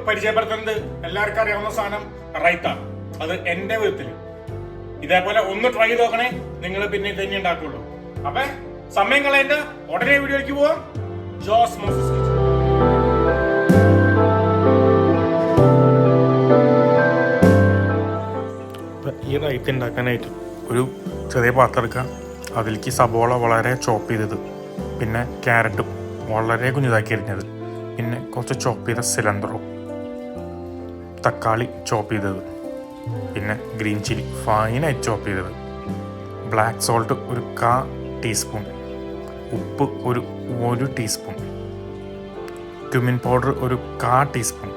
പരിചയപ്പെടുത്തുന്നത് എല്ലാവർക്കും അറിയാവുന്ന സാധനം റൈത്ത. അത് എന്റെ വിധത്തില് ഇതേപോലെ ഒന്ന് ട്രൈ ചെയ്ത് നോക്കണേ, നിങ്ങൾ പിന്നെ തന്നെ ഉണ്ടാക്കുള്ളൂ. അപ്പൊ സമയം കളയണ്ട, ഉടനെ വീഡിയോയ്ക്ക് പോവാം. ജോസ് മോസസ് കിച്ചൺ. ഈ റൈത്ത ഉണ്ടാക്കാനായിട്ട് ഒരു ചെറിയ പാത്രം എടുക്കുക. അതിലേക്ക് സബോള വളരെ ചോപ്പ് ചെയ്തത്, പിന്നെ ക്യാരറ്റും വളരെ കുഞ്ഞിതാക്കി അരിഞ്ഞത്, പിന്നെ കുറച്ച് ചോപ്പ് ചെയ്ത സിലന്ത്രോ, തക്കാളി ചോപ്പ് ചെയ്തത്, പിന്നെ ഗ്രീൻ ചില്ലി ഫൈനായി ചോപ്പ് ചെയ്തത്, ബ്ലാക്ക് സോൾട്ട് ഒരു 1/4 ടീസ്പൂൺ, ഉപ്പ് ഒരു ടീസ്പൂൺ, ക്യുമിൻ പൗഡർ ഒരു 1/4 ടീസ്പൂൺ.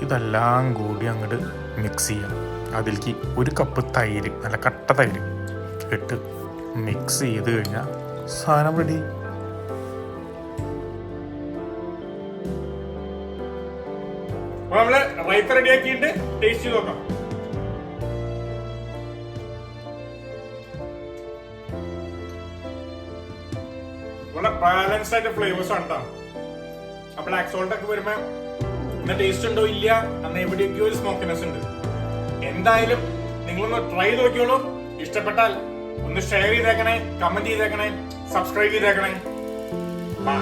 ഇതെല്ലാം കൂടി അങ്ങോട്ട് മിക്സ് ചെയ്യാം. അതിലേക്ക് 1 കപ്പ് തൈര്, നല്ല കട്ട തൈര് ഇട്ട് മിക്സ് ചെയ്ത് കഴിഞ്ഞാൽ സാധനം റെഡി. നമ്മള് റൈത്ത റെഡിയാക്കിയിട്ട് ടേസ്റ്റ് ചെയ്ത് നോക്കാം. വളരെ ബാലൻസ്ഡ് ആയിട്ട് ഫ്ലേവേഴ്സ് ആണ് കേട്ടോ. ആ ബ്ലാക്ക് സോൾട്ട് ഒക്കെ വരുമ്പോ ഇന്ന ടേസ്റ്റ് ഉണ്ടോ ഇല്ല, അന്ന് എവിടെയൊക്കെയോ ഒരു സ്മോക്കിനെസ് ഉണ്ട്. എന്തായാലും നിങ്ങളൊന്ന് ട്രൈ ചെയ്ത് നോക്കിയോളൂ. ഇഷ്ടപ്പെട്ടാൽ ഒന്ന് ഷെയർ ചെയ്തേക്കണേ, കമന്റ് ചെയ്തേക്കണേ, സബ്സ്ക്രൈബ് ചെയ്തേക്കണേ. ബൈ.